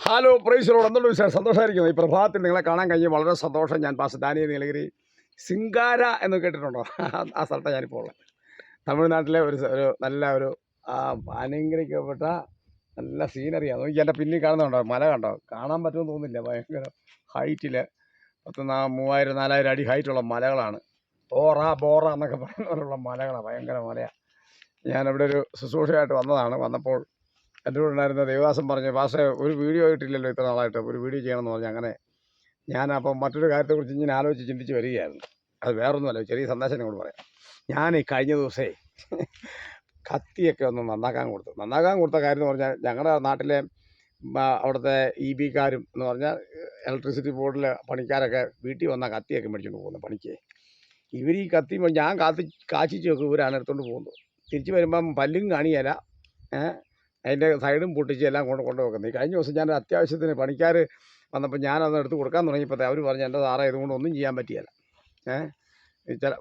Hello പ്രൈസിലോട് എന്നുള്ള വിശേഷം സന്തോഷമായിരിക്കുന്നു. ഈ പ്രഭാതത്തിൽ നിങ്ങളെ കാണാൻ കഴിഞ്ഞ് വളരെ സന്തോഷം. ഞാൻ പാസ്റ്റർ ഡാനിയേൽ നീലഗിരി സിംഗാര എന്ന് കേട്ടിട്ടുണ്ടോ? ആ സ്ഥലത്താണ് ഞാനിപ്പോൾ ഉള്ളത്. തമിഴ്നാട്ടിലെ ഒരു നല്ല ഒരു അനുഗ്രഹിക്കപ്പെട്ട നല്ല സീനറിയാണ്. നോക്കി എൻ്റെ പിന്നിൽ കാണുന്നുണ്ടോ മല? കണ്ടോ? കാണാൻ പറ്റുമെന്ന് തോന്നുന്നില്ല. ഭയങ്കര ഹൈറ്റിൽ 3000-4000 അടി ഹൈറ്റുള്ള മലകളാണ്. ബോറ എന്നൊക്കെ പറയുന്ന പോലുള്ള മലകളാണ്. ഭയങ്കര മലയാണ്. ഞാനിവിടെ ഒരു ശുശ്രൂഷയായിട്ട് വന്നപ്പോൾ എൻ്റെ കൂടെ ഉണ്ടായിരുന്ന ദേവദാസൻ പറഞ്ഞു, പാസ്റ്റേ ഒരു വീഡിയോ ഇട്ടില്ലല്ലോ ഇത്ര നാളായിട്ട്, ഒരു വീഡിയോ ചെയ്യണമെന്ന് പറഞ്ഞു. അങ്ങനെ ഞാനപ്പം മറ്റൊരു കാര്യത്തെക്കുറിച്ച് ഇങ്ങനെ ആലോചിച്ച് ചിന്തിച്ച് വരികയായിരുന്നു. അത് വേറൊന്നുമല്ല, ചെറിയ സന്ദേശം നിങ്ങളോട് പറയാം. ഞാൻ ഈ കഴിഞ്ഞ ദിവസമേ കത്തിയൊക്കെ ഒന്ന് നന്നാക്കാൻ കൊടുത്ത കാര്യം എന്ന് പറഞ്ഞാൽ, ഞങ്ങളുടെ നാട്ടിലെ അവിടുത്തെ EB-കാരും എന്ന് പറഞ്ഞാൽ ഇലക്ട്രിസിറ്റി ബോർഡിലെ പണിക്കാരൊക്കെ വീട്ടിൽ വന്നാൽ കത്തിയൊക്കെ മേടിച്ചുകൊണ്ട് പോകുന്നത് പണിക്ക്. ഇവർ ഈ കത്തി ഞാൻ കാച്ചിച്ച് വെക്കും, ഇവരാണ് എടുത്തുകൊണ്ട് പോകുന്നത്. തിരിച്ച് വരുമ്പം പല്ലും കാണിയല്ല, അതിൻ്റെ സൈഡും പൊട്ടിച്ച് എല്ലാം കൊണ്ട് വെക്കുന്നത്. ഈ കഴിഞ്ഞ ദിവസം ഞാൻ അത്യാവശ്യത്തിന് പണിക്കാർ വന്നപ്പോൾ ഞാനതൊന്ന് എടുത്ത് കൊടുക്കാൻ തുടങ്ങിയപ്പോഴത്തെ അവർ പറഞ്ഞു, എൻ്റെ സാറേ ഇതുകൊണ്ട് ഒന്നും ചെയ്യാൻ പറ്റിയല്ല,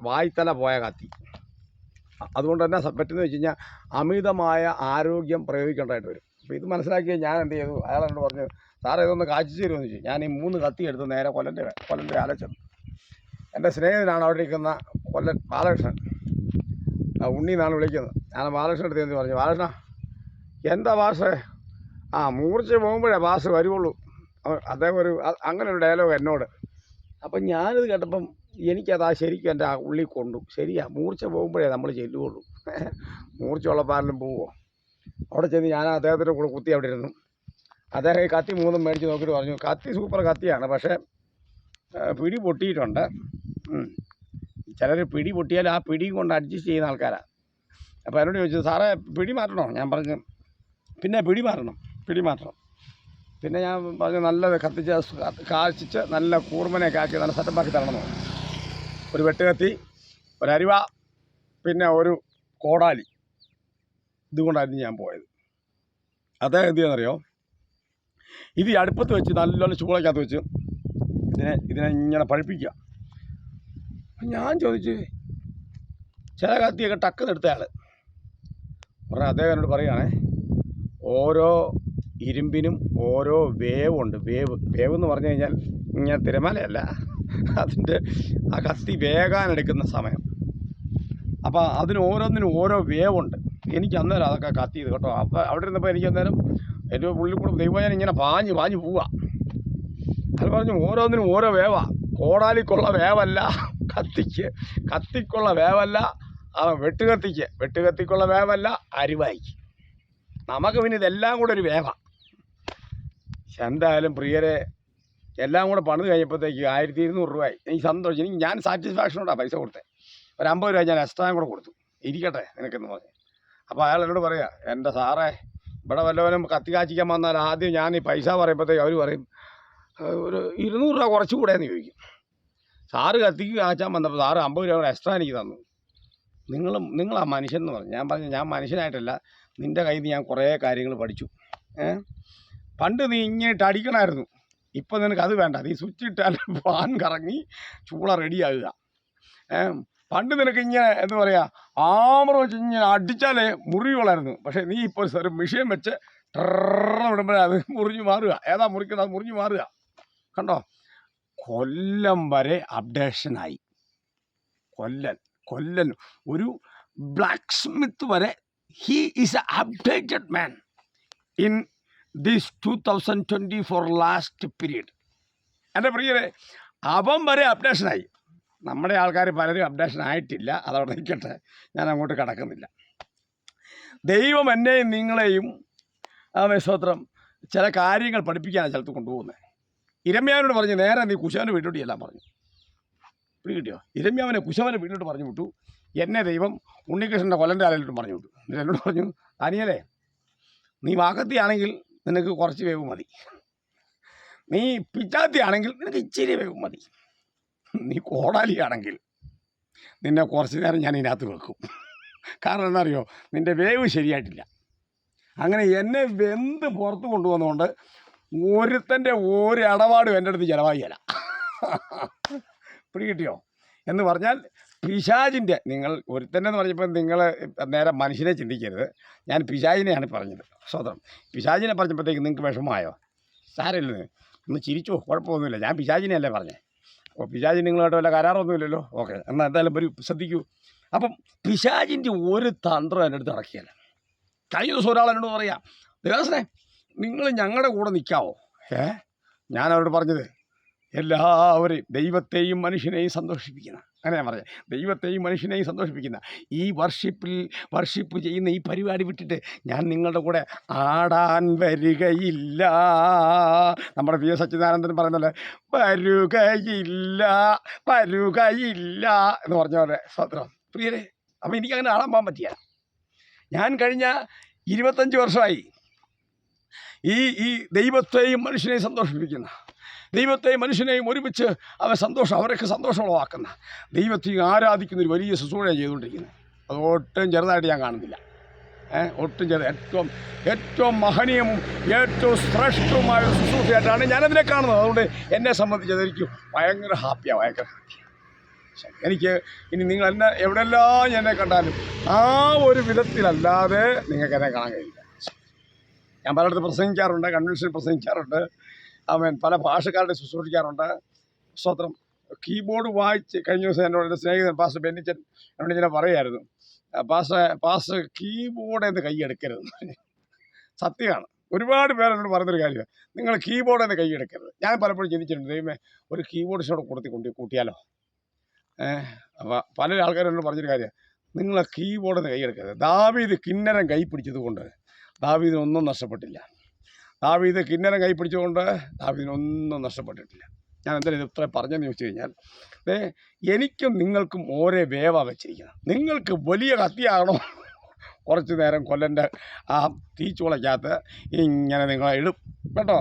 വായ്ത്തല പോയ കത്തി. അതുകൊണ്ട് തന്നെ പറ്റുന്നത് വെച്ച് കഴിഞ്ഞാൽ അമിതമായ ആരോഗ്യം പ്രയോഗിക്കേണ്ടതായിട്ട് വരും. അപ്പോൾ ഇത് മനസ്സിലാക്കിയ ഞാൻ എന്ത് ചെയ്തു, അയാളെന്നോട് പറഞ്ഞു, സാറേ ഇതൊന്ന് കാച്ചിച്ച് തരുമെന്ന് ചോദിച്ചു. ഞാൻ ഈ 3 കത്തി എടുത്ത് നേരെ കൊല്ലൻ്റെ അലച്ചെന്നു. എൻ്റെ സ്നേഹിതനാണ് അവിടെ ഇരിക്കുന്ന കൊല്ലൻ ബാലകൃഷ്ണൻ, ഉണ്ണി എന്നാണ് വിളിക്കുന്നത്. ഞാൻ ബാലകൃഷ്ണൻ എടുത്ത് എന്ന് പറഞ്ഞു, ബാലകൃഷ്ണ എന്താ ഭാഷ മൂർച്ച പോകുമ്പോഴേ ഭാഷ വരുള്ളൂ. അദ്ദേഹം അങ്ങനെ ഒരു ഡയലോഗ് എന്നോട്. അപ്പം ഞാനിത് കേട്ടപ്പം എനിക്കത് ശരിക്കും എൻ്റെ ഉള്ളിൽ കൊണ്ടു. ശരിയാ, മൂർച്ച പോകുമ്പോഴേ നമ്മൾ ചെല്ലുകയുള്ളൂ. മൂർച്ചയുള്ളപ്പോൾ ആരെങ്കിലും പോവുമോ? അവിടെ ചെന്ന് ഞാൻ അദ്ദേഹത്തിൻ്റെ കൂടെ കുത്തി അവിടെ ഇരുന്നു. അദ്ദേഹം ഈ കത്തി 3 മേടിച്ച് നോക്കിയിട്ട് പറഞ്ഞു, കത്തി സൂപ്പർ കത്തിയാണ്, പക്ഷേ പിടി പൊട്ടിയിട്ടുണ്ട്. ചിലർ പിടി പൊട്ടിയാൽ ആ പിടിയും കൊണ്ട് അഡ്ജസ്റ്റ് ചെയ്യുന്ന ആൾക്കാരാണ്. അപ്പോൾ എന്നോട് ചോദിച്ചു, സാറേ പിടി മാറ്റണോ? ഞാൻ പറഞ്ഞു, പിന്നെ പിടി മാറ്റണം. പിന്നെ ഞാൻ പറഞ്ഞു, നല്ലത് കാച്ചിച്ച് നല്ല കൂർമനെയൊക്കെ ആക്കി നല്ല സെറ്റപ്പാക്കി തരണമെന്ന് പറഞ്ഞു. ഒരു വെട്ടുകത്തി, ഒരു അരിവ, പിന്നെ ഒരു കോടാലി, ഇതുകൊണ്ടായിരുന്നു ഞാൻ പോയത്. അദ്ദേഹം എന്ത് ചെയ്യാന്നറിയോ, ഇത് ഈ അടുപ്പത്ത് വെച്ച് നല്ലോണം ചൂളക്കകത്ത് വെച്ച് ഇതിനെ ഇങ്ങനെ പഴിപ്പിക്കുക. ഞാൻ ചോദിച്ചു, ചില കത്തിയൊക്കെ ടക്കെന്ന് എടുത്തയാൾ പറഞ്ഞാൽ അദ്ദേഹം എന്നോട് പറയുകയാണേ, ഓരോ ഇരുമ്പിനും ഓരോ വേവുണ്ട്. വേവ് എന്ന് പറഞ്ഞു കഴിഞ്ഞാൽ ഇങ്ങനെ തിരമാലയല്ല, അതിൻ്റെ ആ കത്തി വേകാനെടുക്കുന്ന സമയം. അപ്പോൾ അതിന് ഓരോന്നിനും ഓരോ വേവുണ്ട്. എനിക്ക് അന്നേരം അതൊക്കെ കത്തി ചെയ്ത് കേട്ടോ. അപ്പോൾ അവിടെ ഇരുന്നപ്പോൾ എനിക്ക് അന്നേരം എൻ്റെ ഉള്ളിൽ കൂടെ ദൈവം ഇങ്ങനെ പാഞ്ഞ് പോവുക. അത് പറഞ്ഞു, ഓരോന്നിനും ഓരോ വേവാ. കോടാലിക്കുള്ള വേവല്ല കത്തിക്കുള്ള വേവല്ല, വെട്ടുകത്തിക്കുള്ള വേവല്ല, അരിവായിക്ക്. നമുക്ക് പിന്നെ ഇതെല്ലാം കൂടെ ഒരു വേവ. എന്തായാലും പ്രിയരെ, എല്ലാം കൂടെ പണിത് കഴിഞ്ഞപ്പോഴത്തേക്ക് 1200 രൂപയായി. എനിക്ക് സന്തോഷം. ഞാൻ സാറ്റിസ്ഫാക്ഷനോടാണ് പൈസ കൊടുത്തത്. ഒരു 50 രൂപ ഞാൻ എക്സ്ട്രായും കൂടെ കൊടുത്തു. ഇരിക്കട്ടെ നിനക്കെന്ന് പറഞ്ഞു. അപ്പോൾ അയാൾ എന്നോട് പറയുക, എൻ്റെ സാറേ ഇവിടെ വല്ലവനും കത്തി കാച്ചിക്കാൻ വന്നാൽ ആദ്യം ഞാൻ ഈ പൈസ പറയുമ്പോഴത്തേക്ക് അവർ പറയും, ഒരു 200 രൂപ കുറച്ചുകൂടെ എന്ന് ചോദിക്കും. സാറ് കത്തിക്ക് കാച്ചാൻ വന്നപ്പോൾ സാറ് 50 രൂപ കൂടെ എക്സ്ട്രാ എനിക്ക് തന്നു. നിങ്ങളാ മനുഷ്യൻ എന്ന് പറഞ്ഞു. ഞാൻ പറഞ്ഞു, ഞാൻ മനുഷ്യനായിട്ടല്ല, നിൻ്റെ കയ്യിൽ നിന്ന് ഞാൻ കുറേ കാര്യങ്ങൾ പഠിച്ചു. പണ്ട് നീ ഇങ്ങോട്ട് അടിക്കണമായിരുന്നു, ഇപ്പം നിനക്ക് അത് വേണ്ട. നീ സ്വിച്ച് ഇട്ടാൽ ഫാൻ കറങ്ങി ചൂള റെഡിയാകുക. പണ്ട് നിനക്ക് ഇങ്ങനെ എന്താ പറയുക, ആമറ വെച്ച് ഇങ്ങനെ അടിച്ചാലേ മുറിവുകളായിരുന്നു. പക്ഷേ നീ ഇപ്പോൾ ഒരു മിഷ്യൻ വെച്ച് വിടുമ്പോഴേ അത് മുറിഞ്ഞു മാറുക. ഏതാ മുറിക്കുന്നത്? അത് മുറിഞ്ഞു മാറുക. കണ്ടോ? കൊല്ലം വരെ അപ്ഡേഷനായി. കൊല്ലൻ ഒരു ബ്ലാക്ക് സ്മിത്ത് വരെ he is A updated man in this 2024 last period. എൻ്റെ പ്രിയരെ, അവൻ വരെ അപ്ഡേഷനായി. നമ്മുടെ ആൾക്കാർ പലരും അപ്ഡേഷൻ ആയിട്ടില്ല. അതവിടെ നിൽക്കട്ടെ, ഞാൻ അങ്ങോട്ട് കടക്കുന്നില്ല. ദൈവം എന്നെയും നിങ്ങളെയും സ്തോത്രം ചില കാര്യങ്ങൾ പഠിപ്പിക്കാനാണ് സ്ഥലത്ത് കൊണ്ടുപോകുന്നത്. ഇരമ്യാവിനോട് പറഞ്ഞു, നേരെ നീ കുശവൻ്റെ വീട്ടിലോട്ട് എല്ലാം പറഞ്ഞു. പിടി കിട്ടിയോ? ഇരമ്യാവിനെ കുശവൻ്റെ വീട്ടിലോട്ട് പറഞ്ഞു വിട്ടു. എന്നെ ദൈവം ഉണ്ണികൃഷ്ണൻ്റെ കൊല്ലൻ്റെ ആലയിലോട്ടും പറഞ്ഞു വിട്ടു. എന്നിട്ട് എന്നോട് പറഞ്ഞു, ദാനിയേലേ, നീ വാക്കത്തിയാണെങ്കിൽ നിനക്ക് കുറച്ച് വേവ് മതി, നീ പിച്ചാത്തിയാണെങ്കിൽ നിനക്ക് ഇച്ചിരി വേവ് മതി, നീ കോടാലിയാണെങ്കിൽ നിന്നെ കുറച്ച് നേരം ഞാൻ ഇതിനകത്ത് വെക്കും. കാരണം എന്നറിയോ, നിൻ്റെ വേവ് ശരിയായിട്ടില്ല. അങ്ങനെ എന്നെ വെന്ത് പുറത്ത് കൊണ്ടുവന്നുകൊണ്ട് ഒരുത്തൻ്റെ ഒരു ഇടപാടും എൻ്റെ അടുത്ത് ചിലവായില്ല. പിടി കിട്ടിയോ? എന്ന് പറഞ്ഞാൽ പിശാചിൻ്റെ, നിങ്ങൾ ഒരുത്തന്നെന്ന് പറഞ്ഞപ്പോൾ നിങ്ങൾ നേരെ മനുഷ്യനെ ചിന്തിക്കരുത്. ഞാൻ പിശാചിനെയാണ് പറഞ്ഞത്. സ്വതന്ത്രം പിശാചിനെ പറഞ്ഞപ്പോഴത്തേക്ക് നിങ്ങൾക്ക് വിഷമമായോ? സാരമില്ലെന്ന് ഒന്ന് ചിരിച്ചോ, കുഴപ്പമൊന്നുമില്ല, ഞാൻ പിശാചിനെയല്ലേ പറഞ്ഞേ. അപ്പോൾ പിശാചിന് നിങ്ങളായിട്ട് വല്ല കരാറൊന്നുമില്ലല്ലോ. ഓക്കെ, എന്നാൽ എന്തായാലും ഒരു ശ്രദ്ധിക്കൂ. അപ്പം പിശാചിൻ്റെ ഒരു തന്ത്രം എൻ്റെ അടുത്ത് നടക്കുകയല്ല. കഴിഞ്ഞ ദിവസം ഒരാൾ എന്നോട് പറയാം, ദേവസ്വനെ നിങ്ങൾ ഞങ്ങളുടെ കൂടെ നിൽക്കാവോ? ഞാൻ അവരോട് പറഞ്ഞത് എല്ലാവരെയും ദൈവത്തെയും മനുഷ്യനെയും സന്തോഷിപ്പിക്കുന്ന, അങ്ങനെ ഞാൻ പറഞ്ഞത്, ദൈവത്തെയും മനുഷ്യനെയും സന്തോഷിപ്പിക്കുന്ന ഈ വർഷിപ്പ് ചെയ്യുന്ന ഈ പരിപാടി വിട്ടിട്ട് ഞാൻ നിങ്ങളുടെ കൂടെ ആടാൻ വരികയില്ല. നമ്മുടെ പി എസ് സച്ചിദാനന്ദൻ പറയുന്നല്ലേ, വരുകയില്ല എന്ന് പറഞ്ഞ പോലെ. സ്വത്രം പ്രിയരെ, അപ്പം എനിക്കങ്ങനെ ആടാൻ പോകാൻ പറ്റിയ. ഞാൻ കഴിഞ്ഞ 25 വർഷമായി ഈ ദൈവത്തെയും മനുഷ്യനെയും സന്തോഷിപ്പിക്കുന്ന, ദൈവത്തെയും മനുഷ്യനെയും ഒരുമിച്ച് അവരൊക്കെ സന്തോഷമുള്ളതാക്കുന്ന, ദൈവത്തെ ആരാധിക്കുന്ന ഒരു വലിയ ശുശ്രൂഷ ചെയ്തുകൊണ്ടിരിക്കുന്നത്. അത് ഒട്ടും ചെറുതായിട്ട് ഞാൻ കാണുന്നില്ല. ഒട്ടും ഏറ്റവും മഹനീയവും ഏറ്റവും ശ്രേഷ്ഠവുമായ ശുശ്രൂഷയായിട്ടാണ് ഞാനതിനെ കാണുന്നത്. അതുകൊണ്ട് എന്നെ സംബന്ധിച്ച് എനിക്ക് ഭയങ്കര ഹാപ്പിയാണ്. എനിക്ക് ഇനി നിങ്ങൾ എവിടെയെല്ലാം എന്നെ കണ്ടാലും ആ ഒരു വിധത്തിലല്ലാതെ നിങ്ങൾക്ക് എന്നെ കാണാൻ കഴിയില്ല. ഞാൻ പലയിടത്ത് പ്രസംഗിക്കാറുണ്ട്, കൺവെൻഷനിൽ പ്രസംഗിക്കാറുണ്ട്, പല ഭാഷക്കാരുടെ ശുശ്രൂഷിക്കാറുണ്ട്. സ്വത്രം കീബോർഡ് വായിച്ച് കഴിഞ്ഞ ദിവസം എന്നോട് എൻ്റെ സ്നേഹിതൻ പാസ്റ്റർ ബെന്നിച്ചൻ എന്നോട് ഇങ്ങനെ പറയായിരുന്നു, പാസ്റ്റർ കീബോർഡിൽ നിന്ന് കൈയെടുക്കരുത്. സത്യമാണ്. ഒരുപാട് പേരെന്നോട് പറഞ്ഞൊരു കാര്യമാണ്, നിങ്ങൾ കീബോർഡിൽ നിന്ന് കൈയെടുക്കരുത്. ഞാൻ പലപ്പോഴും ചിന്തിച്ചിട്ടുണ്ട്, ദൈവമേ ഒരു കീബോർഡിസ്റ്റോട് കൂട്ടിയാലോ. അപ്പോൾ പല ആൾക്കാരെന്നോട് പറഞ്ഞൊരു കാര്യമാണ്, നിങ്ങൾ കീബോർഡിൽ നിന്ന് കൈയെടുക്കരുത്. ദാവീദ് കിന്നരം കൈ പിടിച്ചതുകൊണ്ട് ദാവീദിനൊന്നും നഷ്ടപ്പെട്ടില്ല. ദാവീദ് കിന്നരം കൈ പിടിച്ചുകൊണ്ട് ദാവീദിനൊന്നും നഷ്ടപ്പെട്ടിട്ടില്ല. ഞാൻ എന്തായാലും ഇത് ഇത്ര പറഞ്ഞെന്ന് ചോദിച്ചു കഴിഞ്ഞാൽ, എനിക്കും നിങ്ങൾക്കും ഓരോ വേവ വെച്ചിരിക്കണം. നിങ്ങൾക്ക് വലിയ കത്തിയാകണോ, കുറച്ച് നേരം കൊല്ലൻ്റെ ആ തീച്ചൂളയ്ക്കകത്ത് ഇങ്ങനെ നിങ്ങളെ ഇടും കേട്ടോ.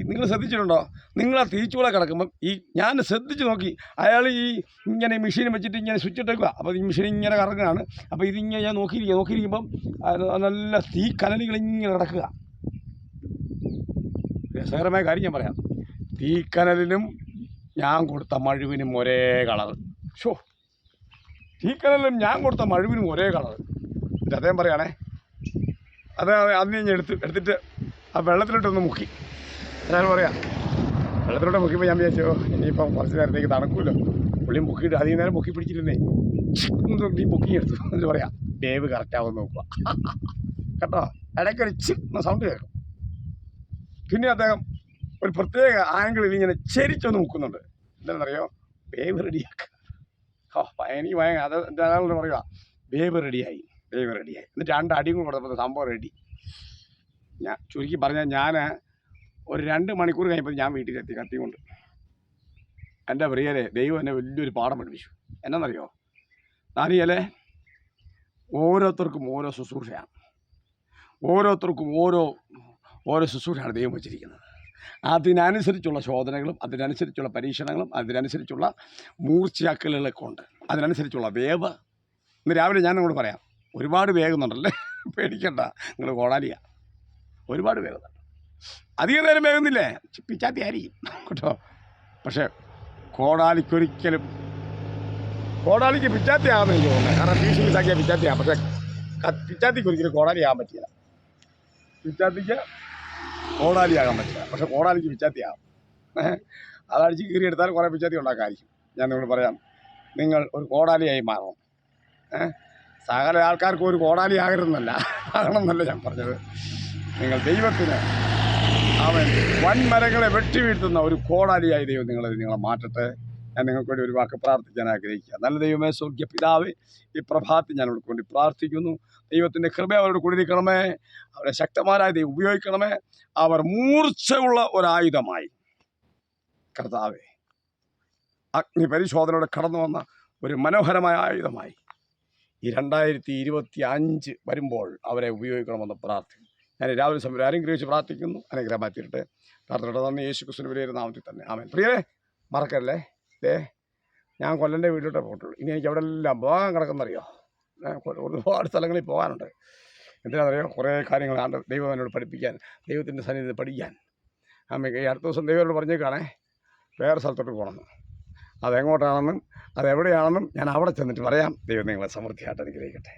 നിങ്ങൾ ശ്രദ്ധിച്ചിട്ടുണ്ടോ, നിങ്ങൾ ആ തീച്ചൂള കിടക്കുമ്പം ഞാൻ ശ്രദ്ധിച്ച് നോക്കി, അയാൾ ഇങ്ങനെ മെഷീൻ വെച്ചിട്ട് ഇങ്ങനെ സ്വിച്ച് ഇട്ടേക്കുക. അപ്പോൾ ഈ മെഷീൻ ഇങ്ങനെ കറങ്ങുകയാണ്. അപ്പോൾ ഇതിങ്ങനെ ഞാൻ നോക്കിയിരിക്കുമ്പം നല്ല തീ കനലുകൾ ഇങ്ങനെ കിടക്കുക. രസകരമായ കാര്യം ഞാൻ പറയാം, തീക്കനലിനും ഞാൻ കൊടുത്ത മഴുവിനും ഒരേ കളർ. തീക്കനലിനും ഞാൻ കൊടുത്ത മഴുവിനും ഒരേ കളർ. എന്നിട്ട് അദ്ദേഹം പറയുകയാണേ, അതിനെ ഞാൻ എടുത്തിട്ട് ആ വെള്ളത്തിലോട്ടൊന്ന് മുക്കി. ഞാൻ പറയാം, വെള്ളത്തിലോട്ട് മുക്കിയപ്പോൾ ഞാൻ വിചാരിച്ചോ ഇനിയിപ്പം കുറച്ച് നേരത്തേക്ക് തണുക്കുമല്ലോ. പുള്ളി മുക്കിയിട്ട് അധികം നേരം മുക്കി പിടിച്ചിരുന്നേ, ഈ മുക്കിയെടുത്തു. എന്നിട്ട് പറയാം, വേവ് കറക്റ്റാവുമെന്ന് നോക്കുക കേട്ടോ. ഇടയ്ക്കൊരു സൗണ്ട് കേൾക്കും. പിന്നെ അദ്ദേഹം ഒരു പ്രത്യേക ആംഗിളിൽ ഇങ്ങനെ ചെരിച്ചൊന്ന് മുക്കുന്നുണ്ട്. എന്താണെന്നറിയോ, വേവ് റെഡിയാക്കുക. എനിക്ക് അത് എന്താണെന്ന് പറയുക, വേവ് റെഡിയായി. എന്നിട്ട് 2 അടിയും കൂടെ കൊടുത്തപ്പോൾ സംഭവം റെഡി. ഞാൻ ചുരുക്കി പറഞ്ഞാൽ, ഞാൻ ഒരു 2 മണിക്കൂർ കഴിയുമ്പോൾ ഞാൻ വീട്ടിലെത്തി കത്തി കൊണ്ട്. എൻ്റെ പ്രിയരെ, ദൈവം എന്നെ വലിയൊരു പാഠം പഠിപ്പിച്ചു. എന്നാന്നറിയോ, നാരിയല്ലേ, ഓരോരുത്തർക്കും ഓരോ ശുശ്രൂഷയാണ്, ഓരോരുത്തർക്കും ഓരോ ശുശ്രൂഷയാണ് ദൈവം വച്ചിരിക്കുന്നത്. അതിനനുസരിച്ചുള്ള ശോധനകളും അതിനനുസരിച്ചുള്ള പരീക്ഷണങ്ങളും അതിനനുസരിച്ചുള്ള മൂർച്ചയാക്കലുകളൊക്കെ ഉണ്ട്, അതിനനുസരിച്ചുള്ള വേവ്. ഇന്ന് രാവിലെ ഞാൻ നിങ്ങളോട് പറയാം, ഒരുപാട് വേഗുന്നുണ്ടല്ലേ, പേടിക്കണ്ട, നിങ്ങൾ കോടാലിയ ഒരുപാട് വേഗുന്നുണ്ട്. അധികം നേരം വേഗുന്നില്ലേ, പിച്ചാത്തി ആയിരിക്കും കേട്ടോ. പക്ഷേ കോടാലിക്ക് പിച്ചാത്തി ആകുമെന്ന് എനിക്ക് തോന്നുന്നത്. കാരണം പീസാക്കിയാൽ പിച്ചാത്തിയാകും, പക്ഷേ പിച്ചാത്തിക്ക് ഒരിക്കലും കോടാലിയാകാൻ പറ്റില്ല. പിച്ചാത്തിക്ക് കോടാലിയാകാൻ പറ്റില്ല, പക്ഷേ കോടാലിക്ക് പിച്ചാത്തിയാകും. അതടിച്ച് കീറിയെടുത്താൽ കുറേ പിച്ചാത്തി ഉണ്ടാക്കാമായിരിക്കും. ഞാൻ നിങ്ങളോട് പറയാം, നിങ്ങൾ ഒരു കോടാലിയായി മാറണം. സകല ആൾക്കാർക്കും ഒരു കോടാലി ആകരുതെന്നല്ല, ആകണമെന്നല്ല ഞാൻ പറഞ്ഞത്. നിങ്ങൾ ദൈവത്തിന് വൻമരങ്ങളെ വെട്ടി വീഴ്ത്തുന്ന ഒരു കോടാലിയായി ദൈവം നിങ്ങളെ മാറ്റട്ടെ. ഞാൻ നിങ്ങൾക്ക് വേണ്ടി ഒരു വാക്ക് പ്രാർത്ഥിക്കാൻ ആഗ്രഹിക്കുക. നല്ല ദൈവമേ, സ്വർഗ്ഗ പിതാവേ, ഈ പ്രഭാതത്തിൽ ഞാൻ അവർക്ക് വേണ്ടി പ്രാർത്ഥിക്കുന്നു. ദൈവത്തിൻ്റെ കൃപ അവരോട് കൂടിയിരിക്കണമേ, അവരെ ശക്തമാരായ ദൈവം ഉപയോഗിക്കണമേ. അവർ മൂർച്ചയുള്ള ഒരായുധമായി കർത്താവേ, അഗ്നി പരിശോധനയോടെ കടന്നു വന്ന ഒരു മനോഹരമായ ആയുധമായി ഈ 2025 വരുമ്പോൾ അവരെ ഉപയോഗിക്കണമെന്ന് പ്രാർത്ഥിക്കുന്നു. ഞാൻ രാവിലെ സമയം അനുഗ്രഹിച്ച് പ്രാർത്ഥിക്കുന്നു. അനുഗ്രഹമായി തീരട്ടെ. പ്രാർത്ഥനയുടെ നന്ദി യേശുക്രിസ്തുവിന്റെ വലിയ നാമത്തിൽ തന്നെ, ആമേൻ. പ്രിയരെ, മറക്കല്ലേ, ഞാൻ കൊല്ലൻ്റെ വീട്ടിലോട്ടേ പോയിട്ടുള്ളൂ. ഇനി എനിക്ക് അവിടെ എല്ലാം പോകാൻ കിടക്കുന്നറിയോ, ഒരുപാട് സ്ഥലങ്ങളിൽ പോകാനുണ്ട്. എന്തിനാണെന്നറിയോ, കുറേ കാര്യങ്ങളാണ് ദൈവം എന്നോട് പഠിപ്പിക്കാൻ, ദൈവത്തിൻ്റെ സന്നിധിയിൽ പഠിക്കാൻ. ഈ അടുത്ത ദിവസം ദൈവത്തോട് പറഞ്ഞേക്കാണേ, വേറെ സ്ഥലത്തോട്ട് പോകണമെന്ന്. അതെങ്ങോട്ടാണെന്നും അതെവിടെയാണെന്നും ഞാൻ അവിടെ ചെന്നിട്ട് പറയാം. ദൈവം നിങ്ങളെ സമൃദ്ധിയായിട്ട് അനുഗ്രഹിക്കട്ടെ.